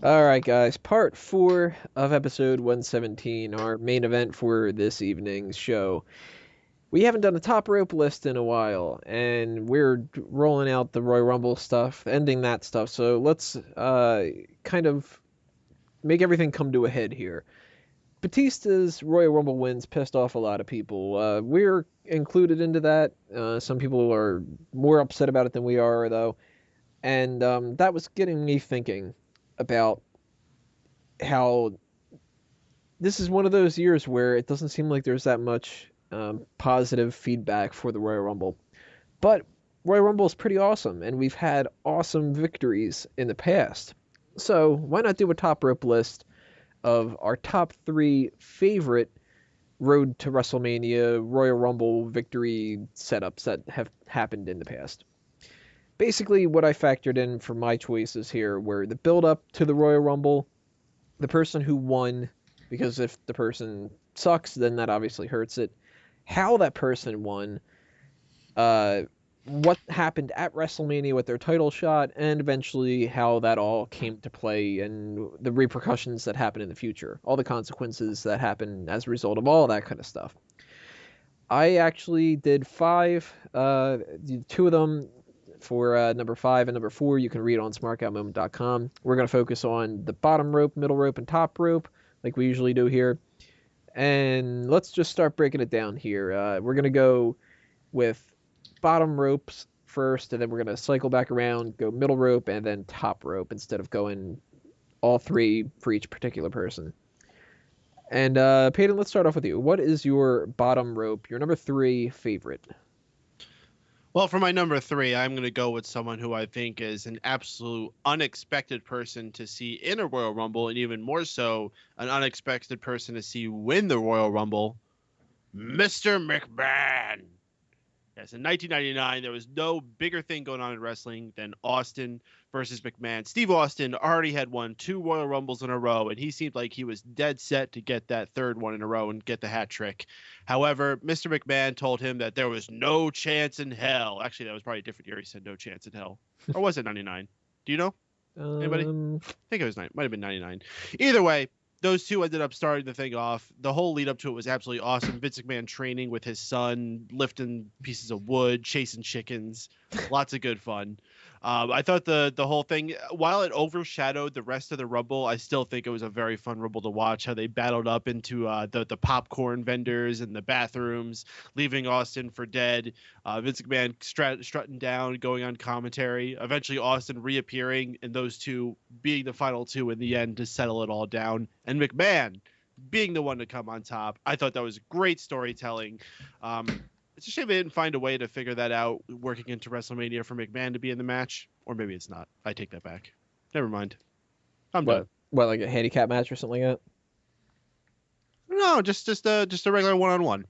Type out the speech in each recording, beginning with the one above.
All right, guys. Part 4 of episode 117, our main event for this evening's show. We haven't done a top rope list in a while, and we're rolling out the Royal Rumble stuff, ending that stuff. So let's kind of make everything come to a head here. Batista's Royal Rumble wins pissed off a lot of people. We're included into that. Some people are more upset about it than we are, though. And that was getting me thinking about how this is one of those years where it doesn't seem like there's that much positive feedback for the Royal Rumble. But Royal Rumble is pretty awesome, and we've had awesome victories in the past. So why not do a top rope list of our top 3 favorite Road to WrestleMania Royal Rumble victory setups that have happened in the past? Basically, what I factored in for my choices here were the build up to the Royal Rumble, the person who won, because if the person sucks, then that obviously hurts it. How that person won, uh, what happened at WrestleMania with their title shot, and eventually how that all came to play and the repercussions that happen in the future, all the consequences that happen as a result of all that kind of stuff. I actually did 5, 2 of them for number 5 and number 4. You can read on smarkoutmoment.com. We're going to focus on the bottom rope, middle rope, and top rope, like we usually do here. And let's just start breaking it down here. We're going to go with bottom ropes first, and then we're going to cycle back around, go middle rope, and then top rope instead of going all 3 for each particular person. And Peyton, let's start off with you. What is your bottom rope, your number 3 favorite? Well, for my number 3, I'm going to go with someone who I think is an absolute unexpected person to see in a Royal Rumble, and even more so, an unexpected person to see win the Royal Rumble, Mr. McMahon. Yes, in 1999, there was no bigger thing going on in wrestling than Austin versus McMahon. Steve Austin already had won 2 Royal Rumbles in a row, and he seemed like he was dead set to get that third one in a row and get the hat trick. However, Mr. McMahon told him that there was no chance in hell. Actually, that was probably a different year. He said no chance in hell. Or was it 99? Do you know? Anybody? I think it was 9. Might have been 99. Either way, those two ended up starting the thing off. The whole lead up to it was absolutely awesome. Vince McMahon training with his son, lifting pieces of wood, chasing chickens, lots of good fun. I thought the whole thing, while it overshadowed the rest of the Rumble, I still think it was a very fun Rumble to watch. How they battled up into the popcorn vendors and the bathrooms, leaving Austin for dead. Vince McMahon strutting down, going on commentary. Eventually, Austin reappearing, and those two being the final 2 in the end to settle it all down. And McMahon being the one to come on top. I thought that was great storytelling. It's a shame they didn't find a way to figure that out working into WrestleMania for McMahon to be in the match. Or maybe it's not. I take that back. Never mind. I'm what, done. what, like a handicap match or something like that? No, just a regular one-on-one.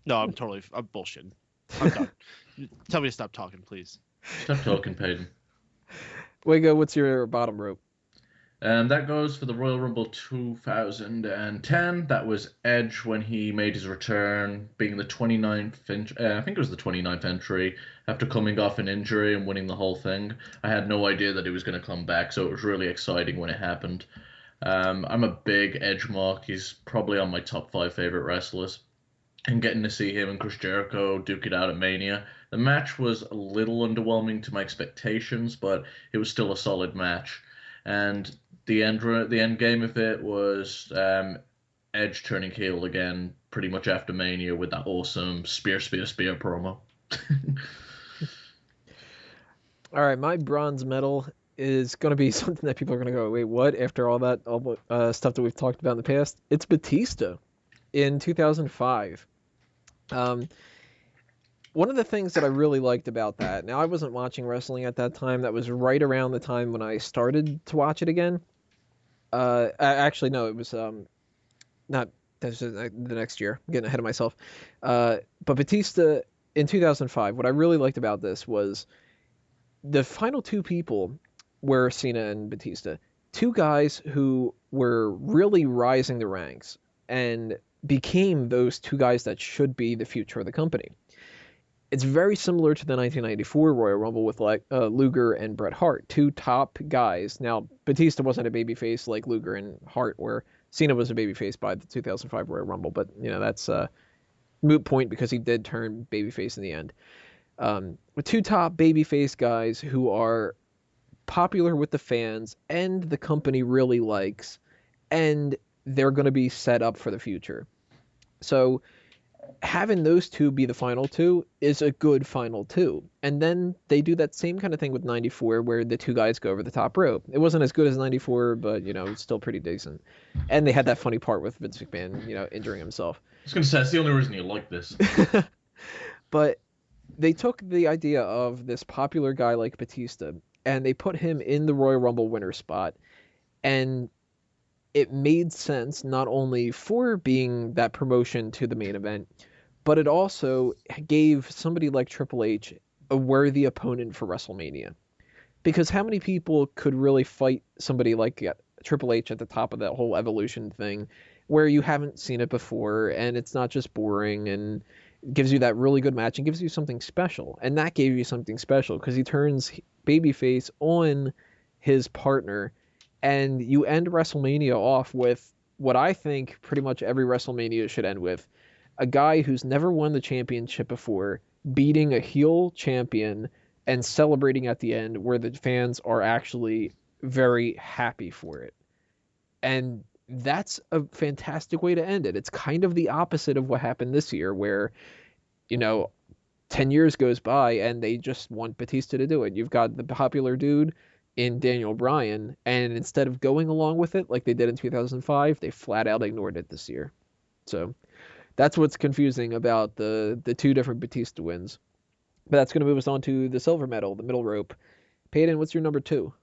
No, I'm bullshitting. I'm done. Tell me to stop talking, please. Stop talking, Peyton. Wigo, what's your bottom rope? That goes for the Royal Rumble 2010. That was Edge when he made his return, being the 29th, I think it was the 29th entry, after coming off an injury and winning the whole thing. I had no idea that he was going to come back, so it was really exciting when it happened. I'm a big Edge mark. He's probably on my top 5 favorite wrestlers. And getting to see him and Chris Jericho duke it out at Mania. The match was a little underwhelming to my expectations, but it was still a solid match. And the end game of it was Edge turning heel again, pretty much after Mania with that awesome spear promo. All right, my bronze medal is going to be something that people are going to go, wait, what? After all that stuff that we've talked about in the past, it's Batista in 2005. Um, One of the things that I really liked about that, now I wasn't watching wrestling at that time. That was right around the time when I started to watch it again. Actually, no, it was not. That's the next year. I'm getting ahead of myself. But Batista in 2005. What I really liked about this was the final 2 people were Cena and Batista. 2 guys who were really rising the ranks and became those 2 guys that should be the future of the company. It's very similar to the 1994 Royal Rumble with like Luger and Bret Hart, two top guys. Now Batista wasn't a babyface like Luger and Hart, where Cena was a babyface by the 2005 Royal Rumble, but that's a moot point because he did turn babyface in the end. With two top babyface guys who are popular with the fans and the company really likes, and they're going to be set up for the future. So having those two be the final two is a good final two. And then they do that same kind of thing with 94 where the two guys go over the top rope. It wasn't as good as 94, but, it's still pretty decent. And they had that funny part with Vince McMahon, injuring himself. I was going to say, that's the only reason you like this. But they took the idea of this popular guy like Batista and they put him in the Royal Rumble winner spot. And it made sense not only for being that promotion to the main event, but it also gave somebody like Triple H a worthy opponent for WrestleMania. Because how many people could really fight somebody like Triple H at the top of that whole Evolution thing where you haven't seen it before and it's not just boring and gives you that really good match and gives you something special. And that gave you something special because he turns babyface on his partner and you end WrestleMania off with what I think pretty much every WrestleMania should end with. A guy who's never won the championship before, beating a heel champion and celebrating at the end where the fans are actually very happy for it. And that's a fantastic way to end it. It's kind of the opposite of what happened this year where, 10 years goes by and they just want Batista to do it. You've got the popular dude in Daniel Bryan, and instead of going along with it like they did in 2005, they flat out ignored it this year. So that's what's confusing about the two different Batista wins. But that's going to move us on to the silver medal, the middle rope. Peyton, what's your number two?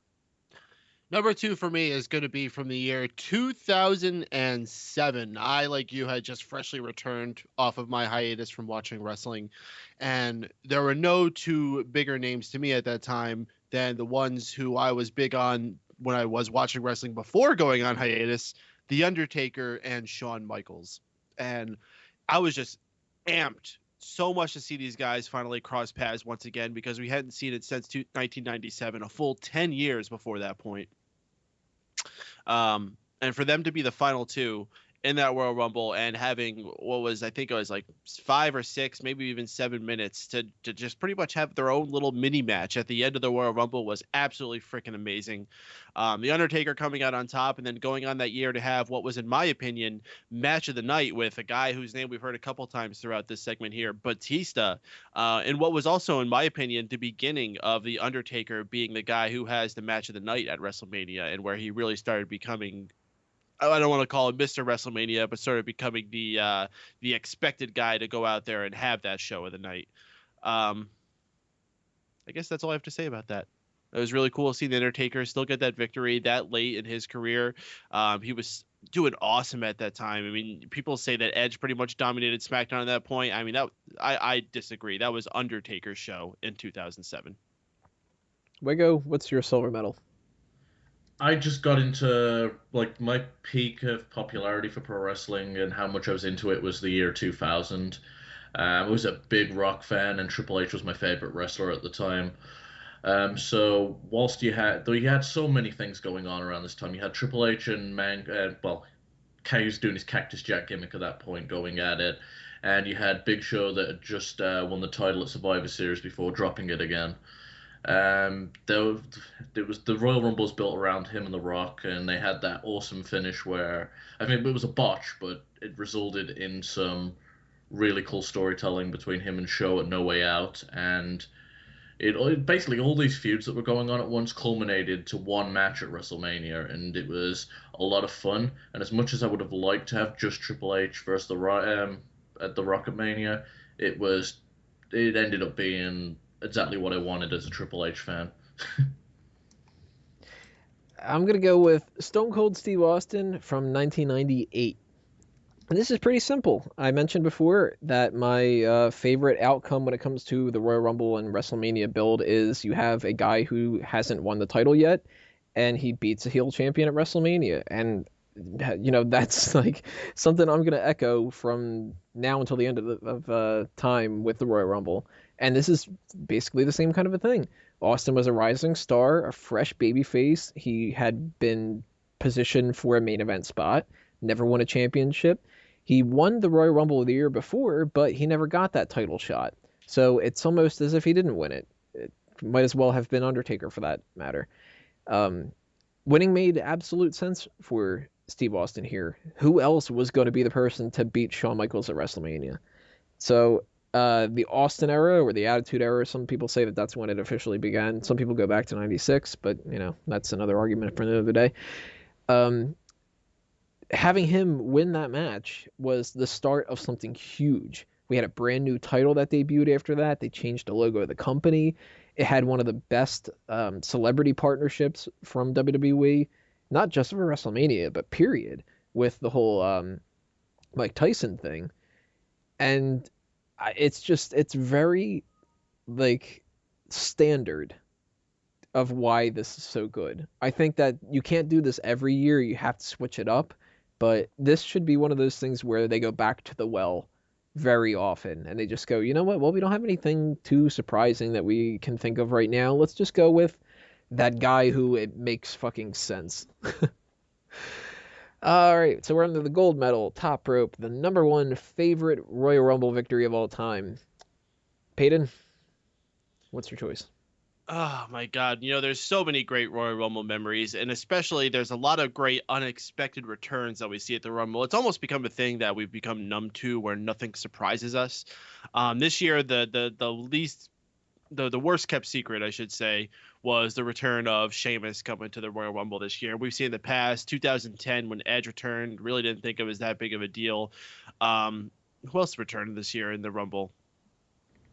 Number two for me is going to be from the year 2007. I, like you, had just freshly returned off of my hiatus from watching wrestling, and there were no two bigger names to me at that time than the ones who I was big on when I was watching wrestling before going on hiatus, The Undertaker and Shawn Michaels. And I was just amped so much to see these guys finally cross paths once again because we hadn't seen it since 1997, a full 10 years before that point. And for them to be the final two in that Royal Rumble and having what was, I think it was like 5 or 6, maybe even 7 minutes to just pretty much have their own little mini match at the end of the Royal Rumble was absolutely freaking amazing. The Undertaker coming out on top and then going on that year to have what was, in my opinion, match of the night with a guy whose name we've heard a couple times throughout this segment here, Batista, and what was also, in my opinion, the beginning of the Undertaker being the guy who has the match of the night at WrestleMania and where he really started becoming, I don't want to call it Mr. WrestleMania, but sort of becoming the expected guy to go out there and have that show of the night. I guess that's all I have to say about that. It was really cool to see the Undertaker still get that victory that late in his career. He was doing awesome at that time. I mean, people say that Edge pretty much dominated SmackDown at that point. I mean, I disagree. That was Undertaker's show in 2007. Wego, what's your silver medal? I just got into, like, my peak of popularity for pro wrestling and how much I was into it was the year 2000. I was a big Rock fan, and Triple H was my favorite wrestler at the time. So whilst you had so many things going on around this time, you had Triple H and Kay was doing his Cactus Jack gimmick at that point, going at it, and you had Big Show that had just won the title at Survivor Series before dropping it again. The Royal Rumble's built around him and The Rock, and they had that awesome finish where I think it was a botch, but it resulted in some really cool storytelling between him and Show at No Way Out, and it basically all these feuds that were going on at once culminated to one match at WrestleMania, and it was a lot of fun. And as much as I would have liked to have just Triple H versus the Rock at the Rocketmania, it ended up being exactly what I wanted as a Triple H fan. I'm going to go with Stone Cold Steve Austin from 1998. And this is pretty simple. I mentioned before that my favorite outcome when it comes to the Royal Rumble and WrestleMania build is you have a guy who hasn't won the title yet, and he beats a heel champion at WrestleMania. And, that's like something I'm going to echo from now until the end of time with the Royal Rumble. And this is basically the same kind of a thing. Austin was a rising star, a fresh baby face. He had been positioned for a main event spot, never won a championship. He won the Royal Rumble the year before, but he never got that title shot. So it's almost as if he didn't win it. It might as well have been Undertaker for that matter. Um, Winning made absolute sense for Steve Austin here. Who else was going to be the person to beat Shawn Michaels at WrestleMania? So the Austin era or the Attitude Era, some people say that that's when it officially began. Some people go back to '96, but that's another argument for another day. Um, Having him win that match was the start of something huge. We had a brand new title that debuted after that. They changed the logo of the company. It had one of the best celebrity partnerships from WWE, not just for WrestleMania, but period, with the whole Mike Tyson thing. And it's very like standard of why this is so good. I think that you can't do this every year. You have to switch it up, but this should be one of those things where they go back to the well very often and they just go, you know what? Well, we don't have anything too surprising that we can think of right now. Let's just go with that guy who it makes fucking sense. All right, so we're under the gold medal, top rope, the number one favorite Royal Rumble victory of all time. Peyton, what's your choice? Oh my God. There's so many great Royal Rumble memories, and especially there's a lot of great unexpected returns that we see at the Rumble. It's almost become a thing that we've become numb to where nothing surprises us. This year, the worst kept secret, I should say, was the return of Sheamus coming to the Royal Rumble this year. We've seen in the past, 2010 when Edge returned, really didn't think it was that big of a deal. Who else returned this year in the Rumble?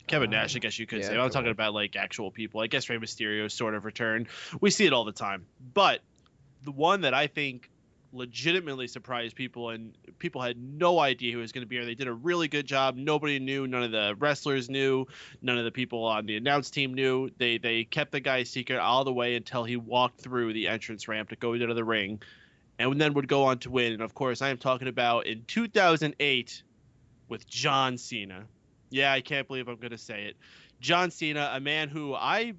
Kevin Nash, I guess you could say. I'm talking about like actual people. I guess Rey Mysterio sort of returned. We see it all the time. But the one that I think legitimately surprised people and people had no idea who was going to be here. They did a really good job. Nobody knew. None of the wrestlers knew. None of the people on the announce team knew. They kept the guy secret all the way until he walked through the entrance ramp to go into the ring and then would go on to win. And of course, I am talking about in 2008 with John Cena. Yeah, I can't believe I'm going to say it. John Cena, a man who I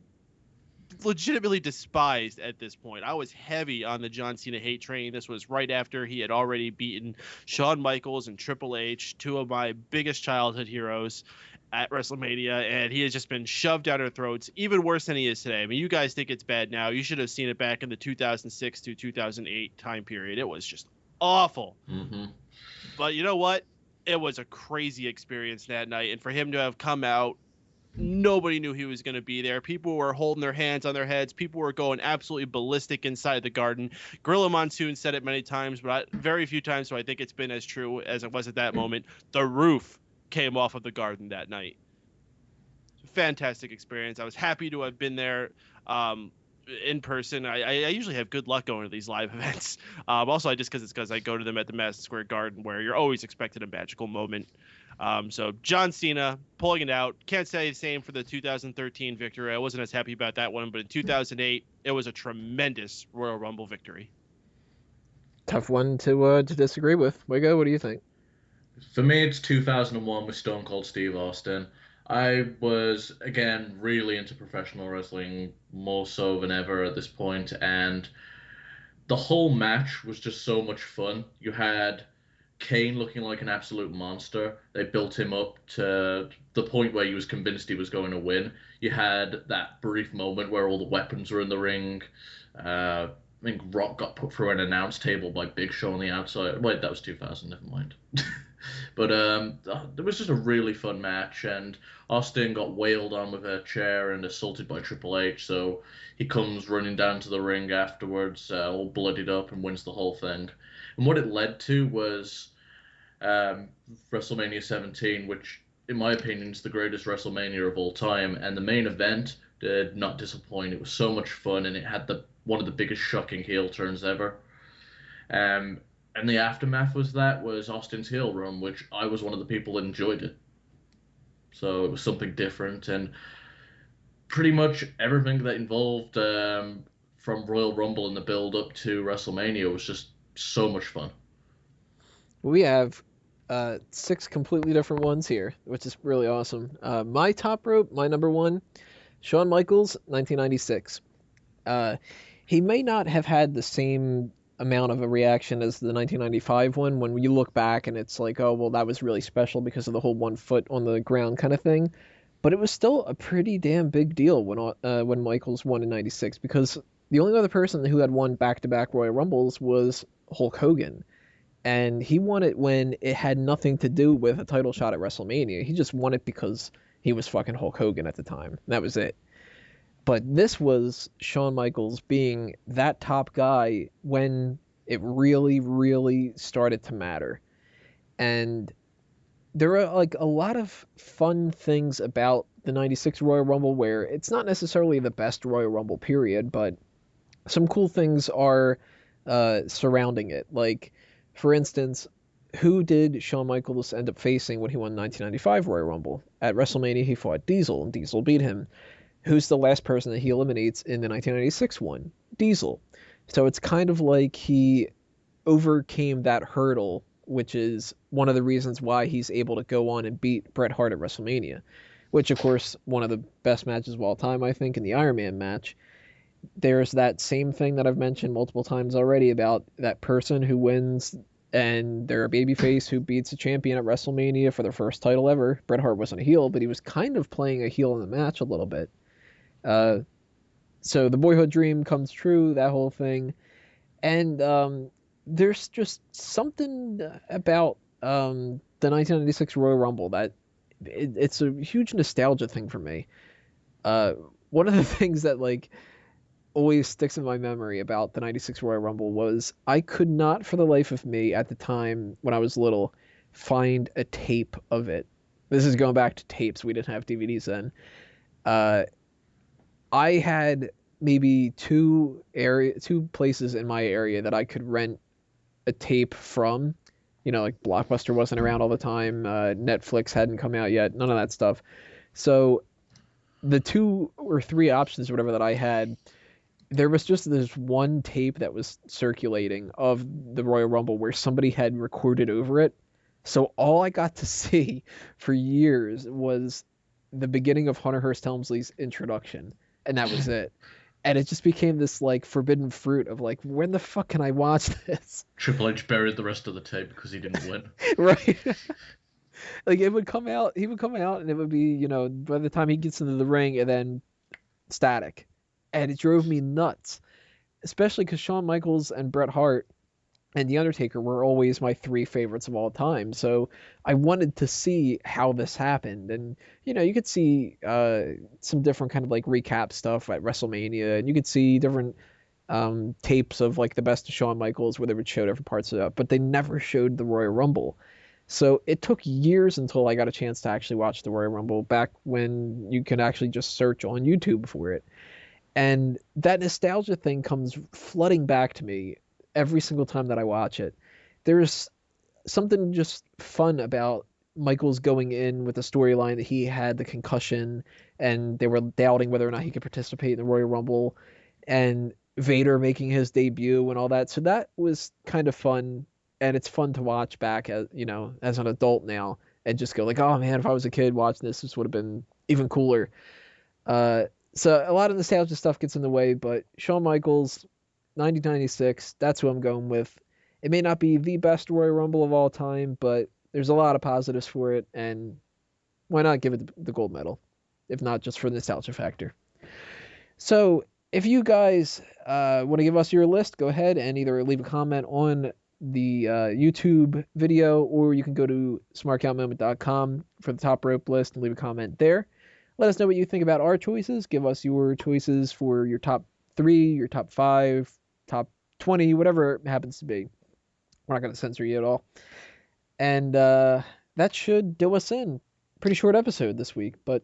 legitimately despised at this point. I was heavy on the John Cena hate train. This was right after he had already beaten Shawn Michaels and Triple H, two of my biggest childhood heroes at WrestleMania, and he has just been shoved down our throats, even worse than he is today. I mean, you guys think it's bad now. You should have seen it back in the 2006 to 2008 time period. It was just awful. Mm-hmm. But you know what? It was a crazy experience that night, and for him to have come out, nobody knew he was going to be there. People were holding their hands on their heads. People were going absolutely ballistic inside the garden. Gorilla Monsoon said it many times, but very few times, so I think it's been as true as it was at that moment. The roof came off of the garden that night. Fantastic experience. I was happy to have been there. In person. I usually have good luck going to these live events. Also, just because I go to them at the Madison Square Garden, where you're always expecting a magical moment. So John Cena pulling it out. Can't say the same for the 2013 victory. I wasn't as happy about that one, but in 2008, it was a tremendous Royal Rumble victory. Tough one to disagree with. Wigo, what do you think? For me, it's 2001 with Stone Cold Steve Austin. I was, again, really into professional wrestling, more so than ever at this point, and the whole match was just so much fun. You had Kane looking like an absolute monster. They built him up to the point where he was convinced he was going to win. You had that brief moment where all the weapons were in the ring. I think Rock got put through an announce table by Big Show on the outside. Wait, that was 2000, never mind. But it was just a really fun match, and Austin got wailed on with a chair and assaulted by Triple H, so he comes running down to the ring afterwards, all bloodied up, and wins the whole thing. And what it led to was WrestleMania 17, which, in my opinion, is the greatest WrestleMania of all time, and the main event did not disappoint. It was so much fun, and it had one of the biggest shocking heel turns ever. And the aftermath was Austin's heel run, which I was one of the people that enjoyed it. So it was something different, and pretty much everything that involved from Royal Rumble and the build up to WrestleMania was just so much fun. We have 6 completely different ones here, which is really awesome. My top rope, my number one, Shawn Michaels, 1996. Uh, he may not have had the same amount of a reaction as the 1995 one when you look back and it's like, oh, well, that was really special because of the whole 1 foot on the ground kind of thing. But it was still a pretty damn big deal when Michaels won in '96 because the only other person who had won back-to-back Royal Rumbles was Hulk Hogan, and he won it when it had nothing to do with a title shot at WrestleMania. He just won it because he was fucking Hulk Hogan at the time. That was it. But this was Shawn Michaels being that top guy when it really, really started to matter. And there are like a lot of fun things about the 96 Royal Rumble where it's not necessarily the best Royal Rumble period, but some cool things are surrounding it. Like, for instance, who did Shawn Michaels end up facing when he won 1995 Royal Rumble? At WrestleMania, he fought Diesel, and Diesel beat him. Who's the last person that he eliminates in the 1996 one? Diesel. So it's kind of like he overcame that hurdle, which is one of the reasons why he's able to go on and beat Bret Hart at WrestleMania, which, of course, one of the best matches of all time, I think, in the Iron Man match. There's that same thing that I've mentioned multiple times already about that person who wins and they're a babyface who beats a champion at WrestleMania for their first title ever. Bret Hart wasn't a heel, but he was kind of playing a heel in the match a little bit. Uh, so the boyhood dream comes true, that whole thing. And there's just something about the 1996 Royal Rumble that it's a huge nostalgia thing for me. One of the things that like always sticks in my memory about the 96 Royal Rumble was I could not for the life of me at the time when I was little find a tape of it. This is going back to tapes. We didn't have DVDs then. Uh, I had maybe two places in my area that I could rent a tape from. You know, like Blockbuster wasn't around all the time. Netflix hadn't come out yet. None of that stuff. So the 2 or 3 options, or whatever, that I had, there was just this one tape that was circulating of the Royal Rumble where somebody had recorded over it. So all I got to see for years was the beginning of Hunter Hearst Helmsley's introduction, and that was it. And it just became this like forbidden fruit of like, when the fuck can I watch this? Triple H buried the rest of the tape because he didn't win. Right. Like it would come out, he would come out, and it would be, you know, by the time he gets into the ring, and then static. And it drove me nuts, especially because Shawn Michaels and Bret Hart and The Undertaker were always my 3 favorites of all time. So I wanted to see how this happened. And, you know, you could see some different kind of like recap stuff at WrestleMania, and you could see different tapes of like the best of Shawn Michaels where they would show different parts of it, but they never showed the Royal Rumble. So it took years until I got a chance to actually watch the Royal Rumble back when you could actually just search on YouTube for it. And that nostalgia thing comes flooding back to me every single time that I watch it. There's something just fun about Michaels going in with the storyline that he had the concussion and they were doubting whether or not he could participate in the Royal Rumble, and Vader making his debut and all that. So that was kind of fun, and it's fun to watch back as, you know, as an adult now, and just go like, oh man, if I was a kid watching this would have been even cooler. So a lot of nostalgia stuff gets in the way, but Shawn Michaels, 1996, that's who I'm going with. It may not be the best Royal Rumble of all time, but there's a lot of positives for it, and why not give it the gold medal, if not just for the nostalgia factor. So if you guys want to give us your list, go ahead and either leave a comment on the YouTube video, or you can go to smarkoutmoment.com for the top rope list and leave a comment there. Let us know what you think about our choices. Give us your choices for your top 3, your top 5, top 20, whatever it happens to be. We're not going to censor you at all. And that should do us in. Pretty short episode this week, but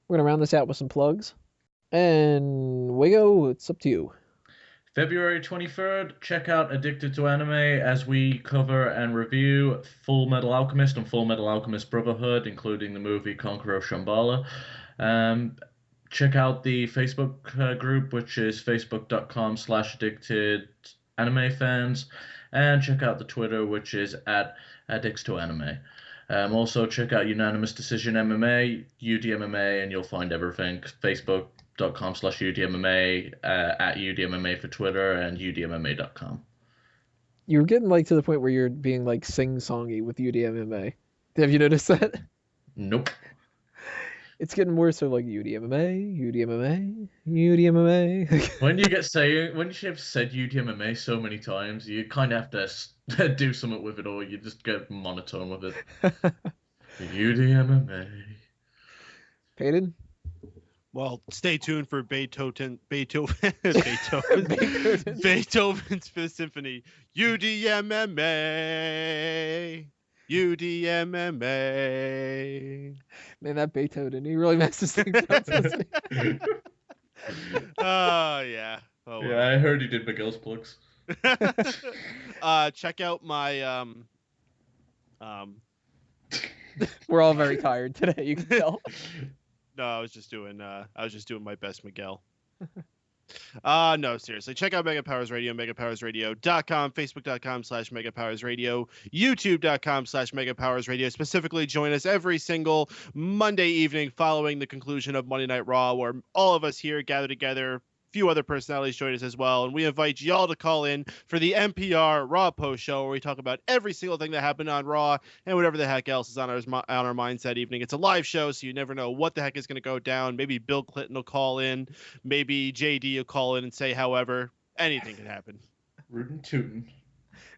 we're going to round this out with some plugs. And Wago, it's up to you. February 23rd, check out Addicted to Anime as we cover and review Full Metal Alchemist and Full Metal Alchemist Brotherhood, including the movie Conqueror of Shambhala. Check out the Facebook group, which is facebook.com/addicted anime fans. And check out the Twitter, which is at Addicts to Anime. Also, check out Unanimous Decision MMA, UDMMA, and you'll find everything. Facebook.com/UDMMA, at UDMMA for Twitter, and UDMMA.com. You're getting like to the point where you're being like sing-songy with UDMMA. Have you noticed that? Nope. It's getting more so like UDMMA, UDMMA, UDMMA. When you have said UDMMA so many times, you kind of have to do something with it, or you just get monotone with it. UDMMA. Peyton? Well, stay tuned for Beethoven's Fifth Symphony. UDMMA. UDMMA. Man, that Beethoven, he really messes things up, doesn't he? Oh, yeah. Oh, well. Yeah, I heard he did Miguel's plugs. Check out my We're all very tired today, you can tell. No, I was just doing my best, Miguel. No, seriously. Check out Mega Powers Radio, megapowersradio.com, facebook.com/megapowersradio, youtube.com/megapowersradio. Specifically, join us every single Monday evening following the conclusion of Monday Night Raw, where all of us here gather together. Few other personalities join us as well, and we invite y'all to call in for the NPR Raw post show, where we talk about every single thing that happened on Raw and whatever the heck else is on our minds that evening. It's a live show, so you never know what the heck is going to go down. Maybe Bill Clinton will call in, maybe JD will call in and say, however, anything can happen. Rootin' tootin'.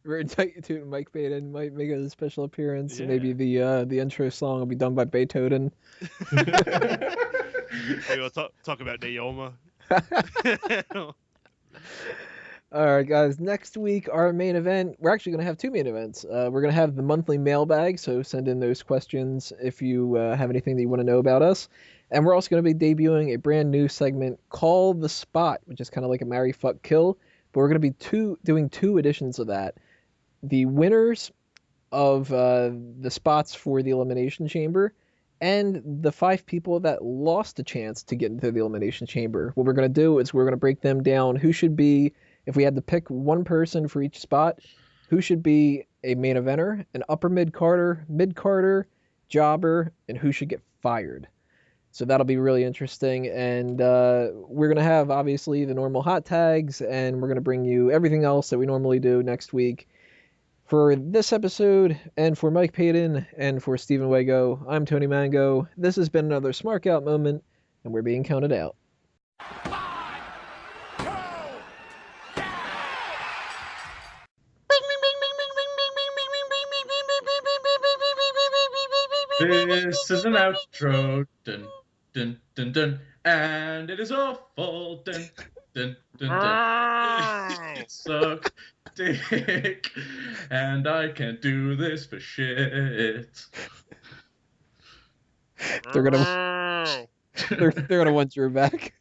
Tootin' Mike Peyton might make a special appearance. Yeah. Maybe the intro song will be done by Beethoven. Maybe we'll talk about Naoma. All right, guys. Next week, our main event. We're actually going to have two main events. We're going to have the monthly mailbag, so send in those questions if you have anything that you want to know about us. And we're also going to be debuting a brand new segment called The Spot, which is kind of like a marry, fuck, kill. But we're going to be doing two editions of that. The winners of the spots for the Elimination Chamber, and the 5 people that lost a chance to get into the Elimination Chamber. What we're going to do is we're going to break them down. Who should be, if we had to pick one person for each spot, who should be a main eventer, an upper mid-carder, jobber, and who should get fired. So that'll be really interesting. And we're going to have, obviously, the normal hot tags, and we're going to bring you everything else that we normally do next week. For this episode, and for Mike Payton, and for Stephen Wago, I'm Tony Mango. This has been another Smark Out moment, and we're being counted out. 5, 2, This is an outro. Dun, dun, dun, dun. And it is awful. Dun, dun, dun, dun. It sucks dick. And I can't do this for shit. They're gonna want Drew back.